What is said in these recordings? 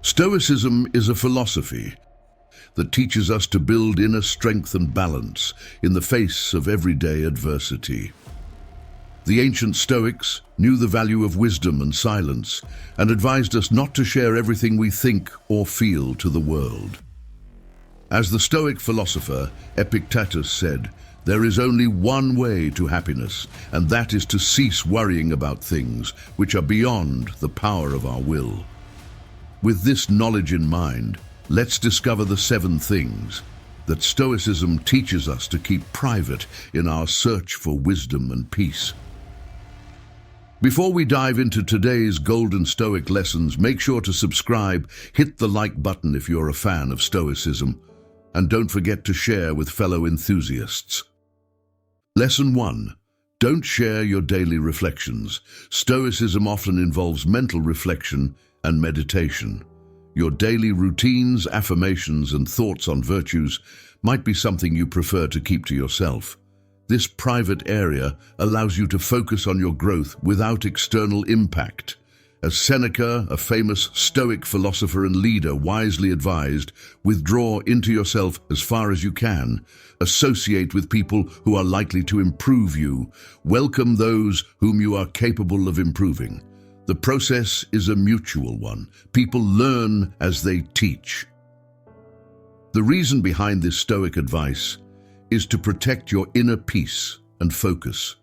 Stoicism is a philosophy that teaches us to build inner strength and balance in the face of everyday adversity. The ancient Stoics knew the value of wisdom and silence and advised us not to share everything we think or feel to the world. As the Stoic philosopher Epictetus said, "There is only one way to happiness, and that is to cease worrying about things which are beyond the power of our will." With this knowledge in mind, let's discover the 7 things that Stoicism teaches us to keep private in our search for wisdom and peace. Before we dive into today's golden Stoic lessons, make sure to subscribe, hit the like button if you're a fan of Stoicism, and don't forget to share with fellow enthusiasts. Lesson 1. Don't share your daily reflections. Stoicism often involves mental reflection and meditation. Your daily routines, affirmations, and thoughts on virtues might be something you prefer to keep to yourself. This private area allows you to focus on your growth without external impact. As Seneca, a famous Stoic philosopher and leader, wisely advised, withdraw into yourself as far as you can. Associate with people who are likely to improve you. Welcome those whom you are capable of improving. The process is a mutual one. People learn as they teach. The reason behind this Stoic advice is to protect your inner peace and focus.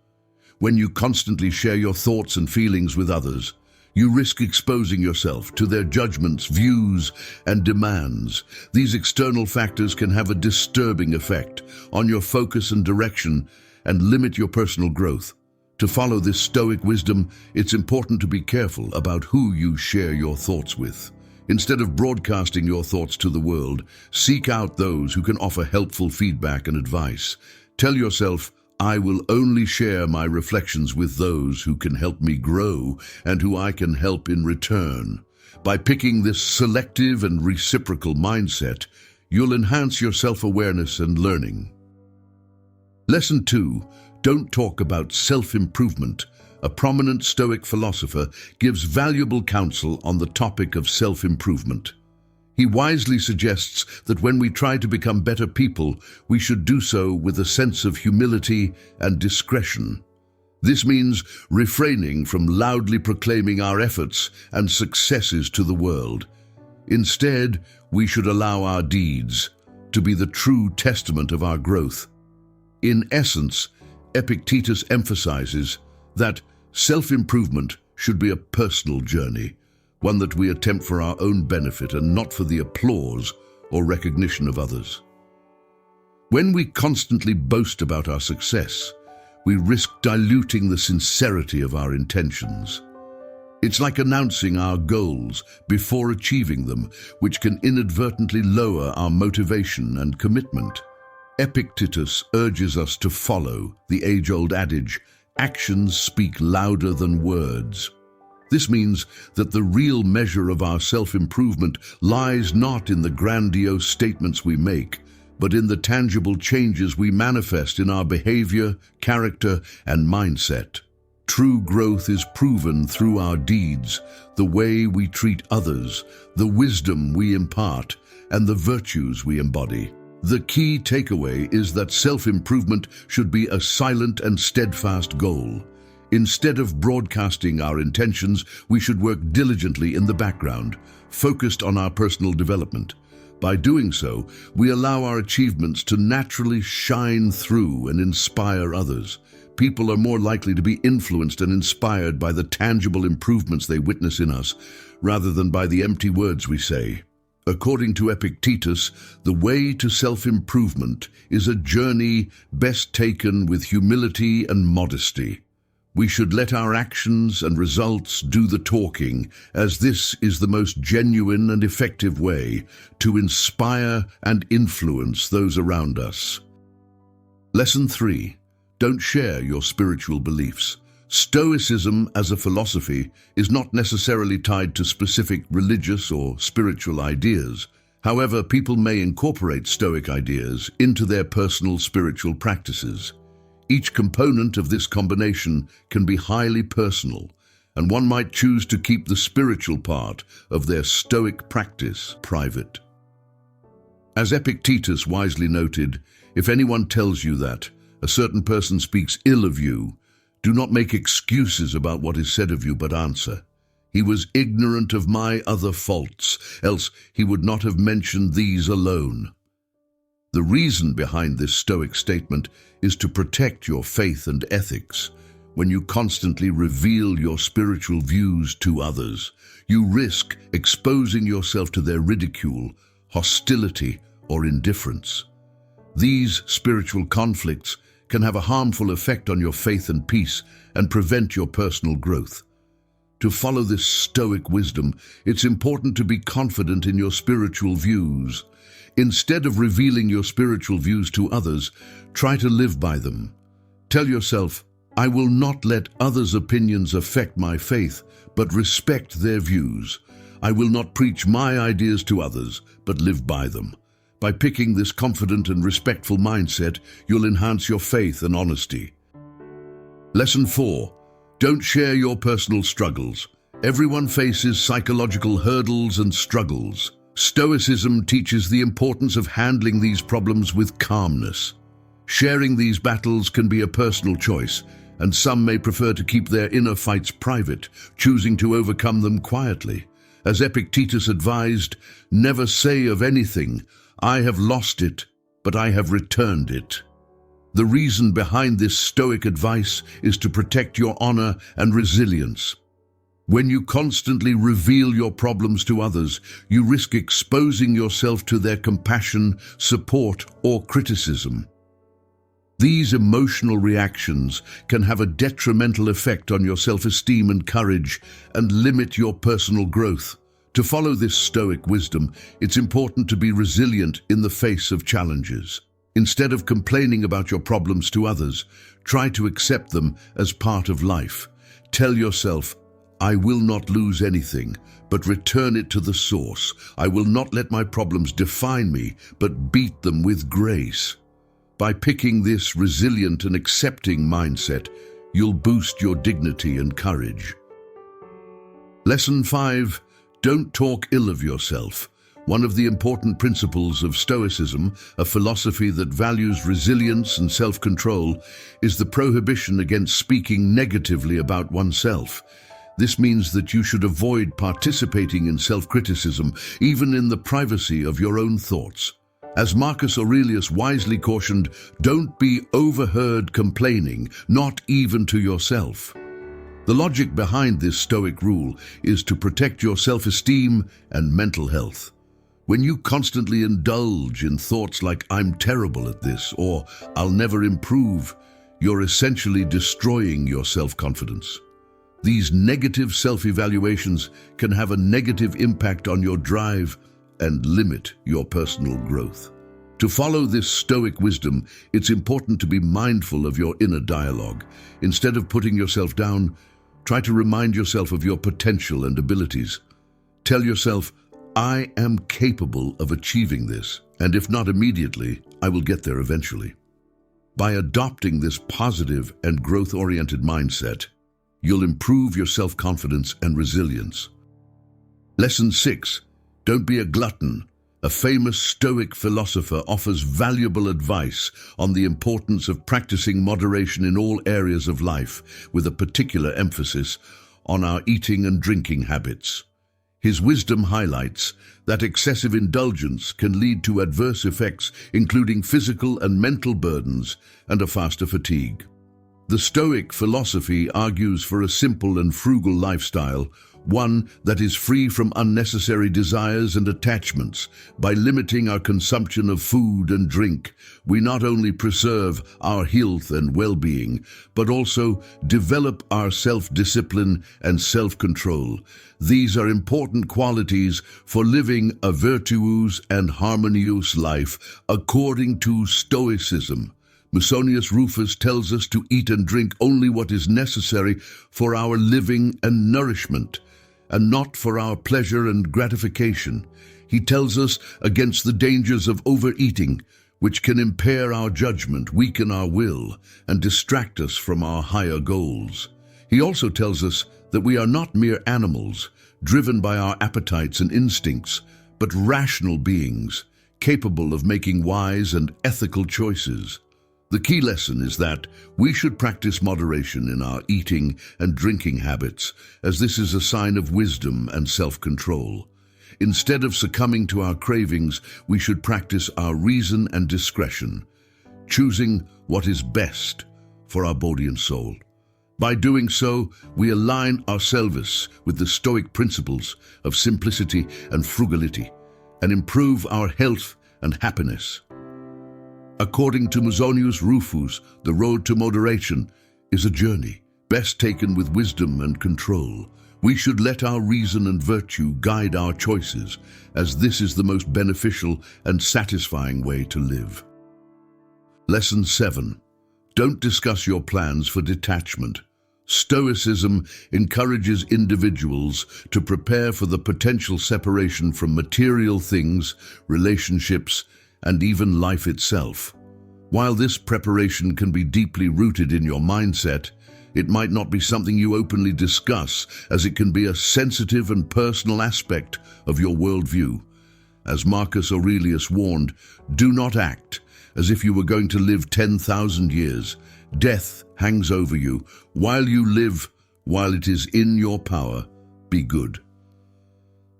When you constantly share your thoughts and feelings with others, you risk exposing yourself to their judgments, views, and demands. These external factors can have a disturbing effect on your focus and direction and limit your personal growth. To follow this Stoic wisdom, it's important to be careful about who you share your thoughts with. Instead of broadcasting your thoughts to the world, seek out those who can offer helpful feedback and advice. Tell yourself, "I will only share my reflections with those who can help me grow and who I can help in return." By picking this selective and reciprocal mindset, you'll enhance your self-awareness and learning. Lesson 2. Don't talk about self-improvement. A prominent Stoic philosopher gives valuable counsel on the topic of self-improvement. He wisely suggests that when we try to become better people, we should do so with a sense of humility and discretion. This means refraining from loudly proclaiming our efforts and successes to the world. Instead, we should allow our deeds to be the true testament of our growth. In essence, Epictetus emphasizes that self-improvement should be a personal journey, one that we attempt for our own benefit and not for the applause or recognition of others. When we constantly boast about our success, we risk diluting the sincerity of our intentions. It's like announcing our goals before achieving them, which can inadvertently lower our motivation and commitment. Epictetus urges us to follow the age-old adage, "Actions speak louder than words." This means that the real measure of our self-improvement lies not in the grandiose statements we make, but in the tangible changes we manifest in our behavior, character, and mindset. True growth is proven through our deeds, the way we treat others, the wisdom we impart, and the virtues we embody. The key takeaway is that self-improvement should be a silent and steadfast goal. Instead of broadcasting our intentions, we should work diligently in the background, focused on our personal development. By doing so, we allow our achievements to naturally shine through and inspire others. People are more likely to be influenced and inspired by the tangible improvements they witness in us, rather than by the empty words we say. According to Epictetus, the way to self-improvement is a journey best taken with humility and modesty. We should let our actions and results do the talking, as this is the most genuine and effective way to inspire and influence those around us. Lesson 3. Don't share your spiritual beliefs. Stoicism as a philosophy is not necessarily tied to specific religious or spiritual ideas. However, people may incorporate Stoic ideas into their personal spiritual practices. Each component of this combination can be highly personal, and one might choose to keep the spiritual part of their Stoic practice private. As Epictetus wisely noted, if anyone tells you that a certain person speaks ill of you, do not make excuses about what is said of you, but answer, "He was ignorant of my other faults, else he would not have mentioned these alone." The reason behind this Stoic statement is to protect your faith and ethics. When you constantly reveal your spiritual views to others, you risk exposing yourself to their ridicule, hostility, or indifference. These spiritual conflicts can have a harmful effect on your faith and peace and prevent your personal growth. To follow this Stoic wisdom, it's important to be confident in your spiritual views. Instead of revealing your spiritual views to others, try to live by them. Tell yourself, "I will not let others' opinions affect my faith, but respect their views. I will not preach my ideas to others, but live by them." By picking this confident and respectful mindset, you'll enhance your faith and honesty. Lesson 4. Don't share your personal struggles. Everyone faces psychological hurdles and struggles. Stoicism teaches the importance of handling these problems with calmness. Sharing these battles can be a personal choice, and some may prefer to keep their inner fights private, choosing to overcome them quietly. As Epictetus advised, never say of anything, "I have lost it, but I have returned it." The reason behind this Stoic advice is to protect your honor and resilience. When you constantly reveal your problems to others, you risk exposing yourself to their compassion, support, or criticism. These emotional reactions can have a detrimental effect on your self-esteem and courage and limit your personal growth. To follow this Stoic wisdom, it's important to be resilient in the face of challenges. Instead of complaining about your problems to others, try to accept them as part of life. Tell yourself, "I will not lose anything, but return it to the source. I will not let my problems define me, but beat them with grace." By picking this resilient and accepting mindset, you'll boost your dignity and courage. Lesson 5. Don't talk ill of yourself. One of the important principles of Stoicism, a philosophy that values resilience and self-control, is the prohibition against speaking negatively about oneself. This means that you should avoid participating in self-criticism, even in the privacy of your own thoughts. As Marcus Aurelius wisely cautioned, don't be overheard complaining, not even to yourself. The logic behind this Stoic rule is to protect your self-esteem and mental health. When you constantly indulge in thoughts like "I'm terrible at this" or "I'll never improve," you're essentially destroying your self-confidence. These negative self-evaluations can have a negative impact on your drive and limit your personal growth. To follow this Stoic wisdom, it's important to be mindful of your inner dialogue. Instead of putting yourself down, try to remind yourself of your potential and abilities. Tell yourself, "I am capable of achieving this, and if not immediately, I will get there eventually." By adopting this positive and growth-oriented mindset, you'll improve your self-confidence and resilience. Lesson 6. Don't be a glutton. A famous Stoic philosopher offers valuable advice on the importance of practicing moderation in all areas of life, with a particular emphasis on our eating and drinking habits. His wisdom highlights that excessive indulgence can lead to adverse effects, including physical and mental burdens and a faster fatigue. The Stoic philosophy argues for a simple and frugal lifestyle, one that is free from unnecessary desires and attachments. By limiting our consumption of food and drink, we not only preserve our health and well-being, but also develop our self-discipline and self-control. These are important qualities for living a virtuous and harmonious life according to Stoicism. Musonius Rufus tells us to eat and drink only what is necessary for our living and nourishment, and not for our pleasure and gratification. He tells us against the dangers of overeating, which can impair our judgment, weaken our will, and distract us from our higher goals. He also tells us that we are not mere animals, driven by our appetites and instincts, but rational beings, capable of making wise and ethical choices. The key lesson is that we should practice moderation in our eating and drinking habits, as this is a sign of wisdom and self-control. Instead of succumbing to our cravings, we should practice our reason and discretion, choosing what is best for our body and soul. By doing so, we align ourselves with the Stoic principles of simplicity and frugality, and improve our health and happiness. According to Musonius Rufus, the road to moderation is a journey, best taken with wisdom and control. We should let our reason and virtue guide our choices, as this is the most beneficial and satisfying way to live. Lesson 7. Don't discuss your plans for detachment. Stoicism encourages individuals to prepare for the potential separation from material things, relationships, and even life itself. While this preparation can be deeply rooted in your mindset, it might not be something you openly discuss, as it can be a sensitive and personal aspect of your worldview. As Marcus Aurelius warned, do not act as if you were going to live 10,000 years. Death hangs over you. While you live, while it is in your power, be good.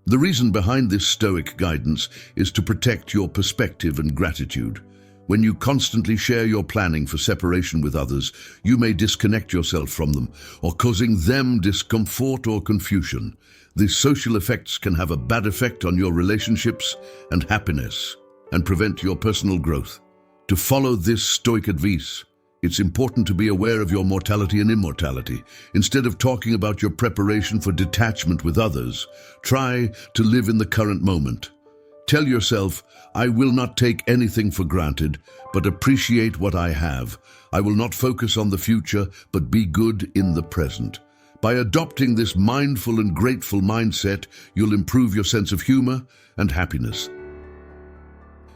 The reason behind this Stoic guidance is to protect your perspective and gratitude. When you constantly share your planning for separation with others, you may disconnect yourself from them, or causing them discomfort or confusion. These social effects can have a bad effect on your relationships and happiness, and prevent your personal growth. To follow this Stoic advice, it's important to be aware of your mortality and immortality. Instead of talking about your preparation for detachment with others, try to live in the current moment. Tell yourself, I will not take anything for granted, but appreciate what I have. I will not focus on the future, but be good in the present. By adopting this mindful and grateful mindset, you'll improve your sense of humor and happiness.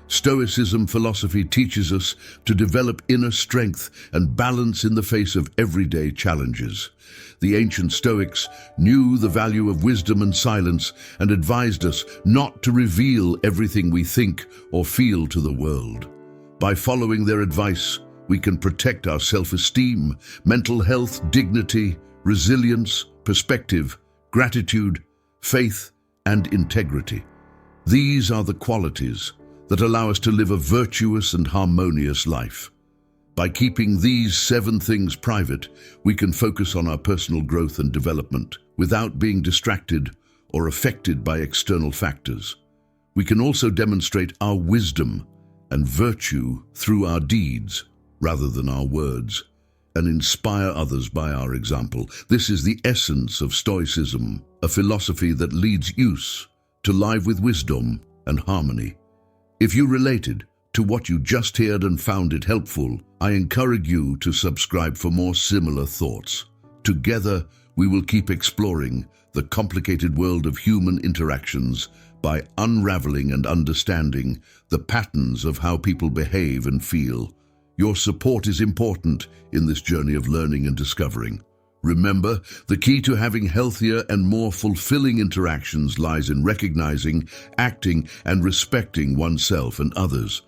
Stoicism philosophy teaches us to develop inner strength and balance in the face of everyday challenges. The ancient Stoics knew the value of wisdom and silence and advised us not to reveal everything we think or feel to the world. By following their advice, we can protect our self-esteem, mental health, dignity, resilience, perspective, gratitude, faith, and integrity. These are the qualities that allow us to live a virtuous and harmonious life. By keeping these 7 things private, we can focus on our personal growth and development without being distracted or affected by external factors. We can also demonstrate our wisdom and virtue through our deeds rather than our words, and inspire others by our example. This is the essence of Stoicism, a philosophy that leads us to live with wisdom and harmony. If you related to what you just heard and found it helpful, I encourage you to subscribe for more similar thoughts. Together, we will keep exploring the complicated world of human interactions by unraveling and understanding the patterns of how people behave and feel. Your support is important in this journey of learning and discovering. Remember, the key to having healthier and more fulfilling interactions lies in recognizing, acting, and respecting oneself and others.